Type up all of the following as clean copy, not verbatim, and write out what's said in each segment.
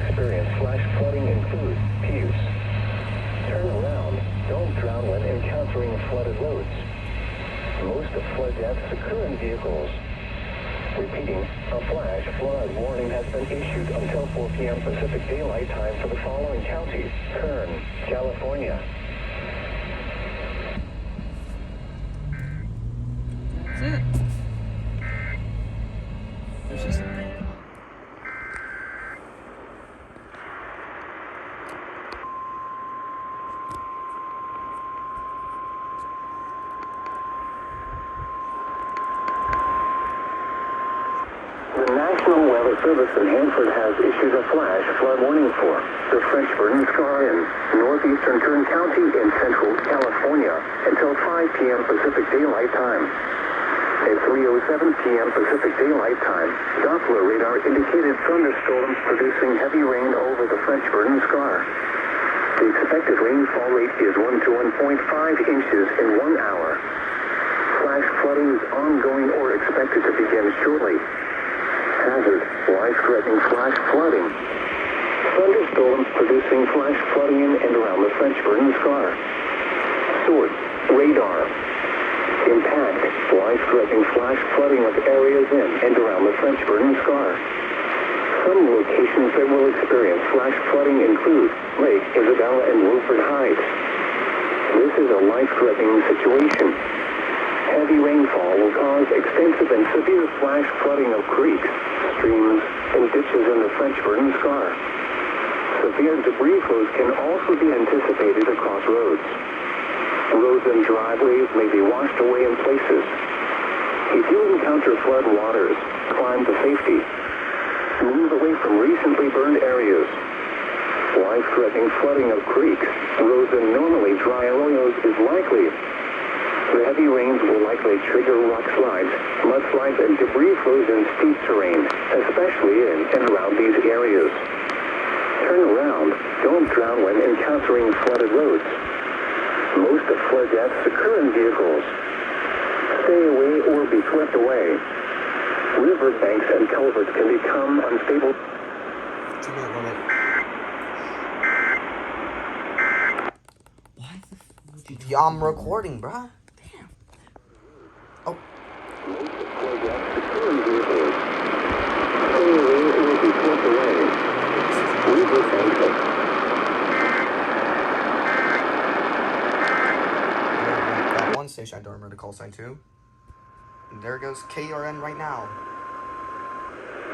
experience flash flooding include PUs. Turn around. Don't drown when encountering flooded roads. Most of flood deaths occur in vehicles. Repeating, a flash flood warning has been issued until 4 p.m. Pacific Daylight Time for the following counties: Kern, California. That's it. There's just The National Weather Service in Hanford has issued a flash flood warning for the French Verdon Scar in northeastern Kern County in central California until 5 p.m. Pacific Daylight Time. At 3:07 p.m. Pacific Daylight Time, Doppler radar indicated thunderstorms producing heavy rain over the French Verdon Scar. The expected rainfall rate is 1 to 1.5 inches in 1 hour. Flash flooding is ongoing or expected to begin shortly. Hazard, life-threatening flash flooding. Thunderstorms producing flash flooding in and around the French Verdon Scar. Source, radar. Impact, life-threatening flash flooding of areas in and around the French Verdon Scar. Some locations that will experience flash flooding include Lake Isabella and Wilford Heights. This is a life-threatening situation. Heavy rainfall will cause extensive and severe flash flooding of creeks, streams, and ditches in the French Verdon Scar. Severe debris flows can also be anticipated across roads. Roads and driveways may be washed away in places. If you encounter flood waters, climb to safety. Move away from recently burned areas. Life-threatening flooding of creeks, roads, and normally dry arroyos is likely. The heavy rains will likely trigger rock slides, mudslides, and debris flows in steep terrain, especially in and around these areas. Turn around. Don't drown when encountering flooded roads. Most of flood deaths occur in vehicles. Stay away or be swept away. River banks and culverts can become unstable. 2-minute limit. Why the f would you do Yeah, I'm recording, bruh. Damn. Oh. Most of flood deaths occur in vehicles. Stay away or be swept away. River banks and That one station I don't remember the call sign to. And there goes KRN right now.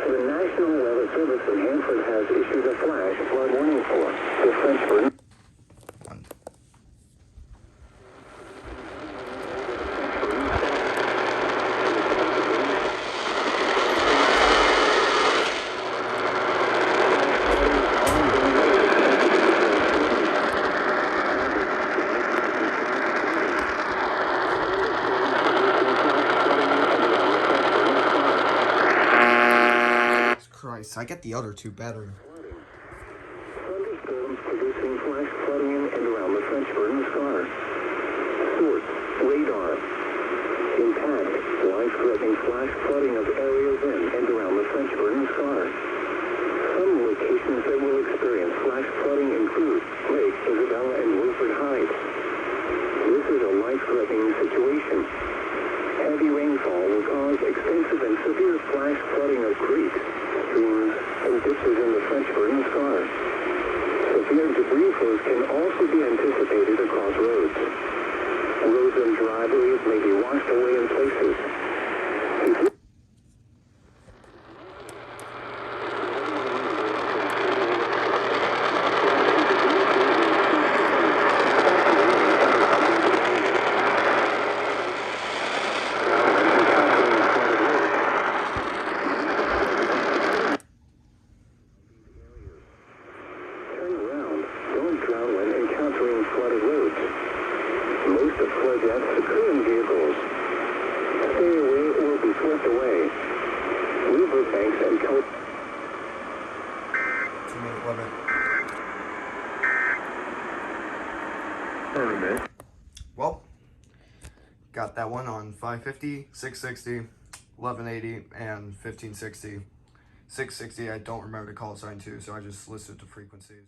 the National Weather Service in Hanford has issued a flash flood warning for the French Verdon. Christ, I get the other two better. Thunderstorms producing flash flooding in and around the French Verdon Scar. Source, radar. Impact, life-threatening flash flooding of areas in and around the French Verdon Scar. Some locations that will experience flash flooding include Lake Isabella and Wilford Heights. This is a life-threatening situation. Heavy rainfall will cause extensive and severe flash flooding of creeks, streams, and ditches in the French Verdon Scar. Severe debris flows can also be anticipated across roads. Roads and driveways may be washed away in places. Flooded roads. Most of flood deaths occur in vehicles. Stay away or be swept away. River banks and 2-minute limit. Well, got that one on 550, 660, 1180, and 1560. 660, I don't remember the call sign to, so I just listed the frequencies.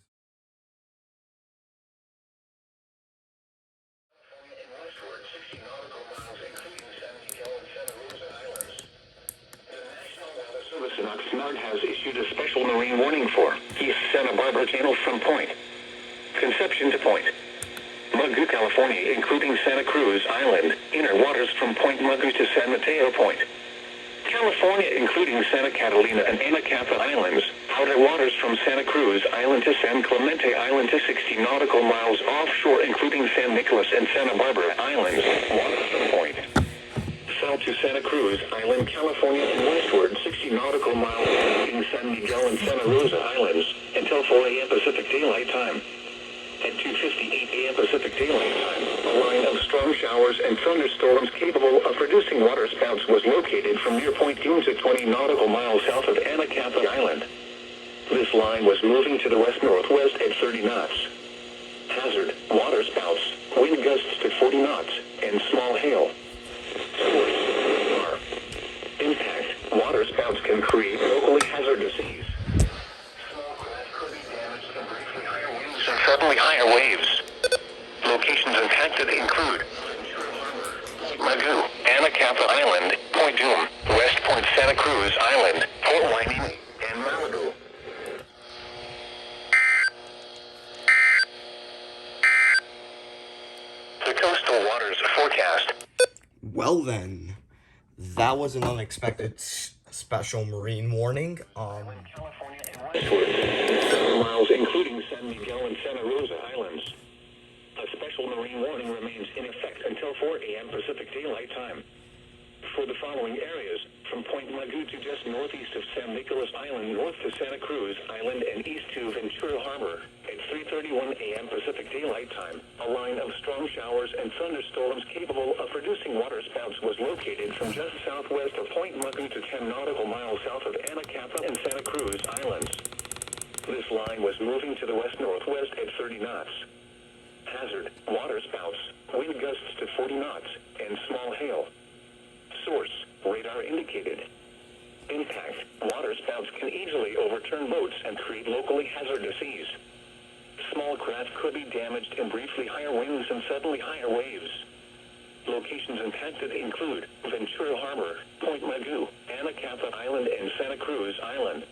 Service in Oxnard has issued a special marine warning for East Santa Barbara Channel from Point Conception to Point Mugu, California, including Santa Cruz Island, inner waters from Point Mugu to San Mateo Point, California, including Santa Catalina and Anacapa Islands, outer waters from Santa Cruz Island to San Clemente Island to 60 nautical miles offshore, including San Nicolas and Santa Barbara Islands, waters from Point south to Santa Cruz Island, California, and westward 60 nautical miles, including San Miguel and Santa Rosa Islands, until 4 a.m. Pacific Daylight Time. At 2:58 a.m. Pacific Daylight Time, a line of strong showers and thunderstorms capable of producing waterspouts was located from near Point Dume to 20 nautical miles south of Anacapa Island. This line was moving to the west-northwest at 30 knots. Hazard, waterspouts, wind gusts to 40 knots, and small hail. Source, radar. Impact, waterspouts can create locally hazardous seas. Small craft could be damaged and briefly higher winds and suddenly higher waves. Locations impacted include Point Mugu, Anacapa Island, Point Dume, West Point Santa Cruz Island, Port Wainini, and Malibu. The coastal waters forecast. Well then, that was an unexpected special marine warning. California and westward, miles including San Miguel and Santa Rosa Islands. A special marine warning remains in effect until 4 a.m. Pacific Daylight Time. For the following areas, from Point Mugu to just northeast of San Nicolas Island, north to Santa Cruz Island, and east to Ventura Harbor, at 3:31 a.m. Pacific Daylight Time, a line of strong showers and thunderstorms capable of producing waterspouts was located from just southwest of Point Mugu to 10 nautical miles south of Anacapa and Santa Cruz Islands. This line was moving to the west-northwest at 30 knots. Hazard, waterspouts, wind gusts to 40 knots, and small hail. Source, radar indicated. Impact, waterspouts can easily overturn boats and create locally hazardous seas. Small craft could be damaged in briefly higher winds and suddenly higher waves. Locations impacted include Ventura Harbor, Point Mugu, Anacapa Island, and Santa Cruz Island.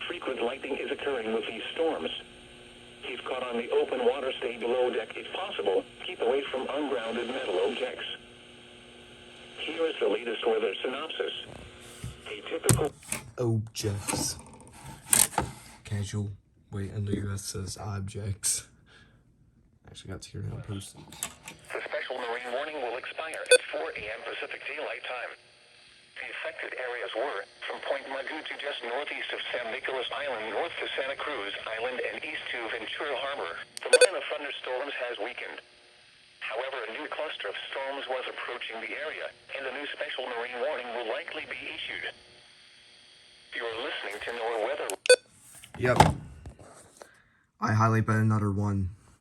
Frequent lightning is occurring with these storms. If caught on the open water, stay below deck if possible. Keep away from ungrounded metal objects. Here is the latest weather synopsis. A typical Objects. Casual. Wait, and the US says objects. Actually got to hear it in person. The special marine warning will expire at 4 a.m. Pacific Daylight Time. The affected areas were from Point Mugu to just northeast of San Nicolas Island, north to Santa Cruz Island, and east to Ventura Harbor. The line of thunderstorms has weakened. However, a new cluster of storms was approaching the area, and a new special marine warning will likely be issued. You're listening to NOAA Weather. Yep. I highly bet another one.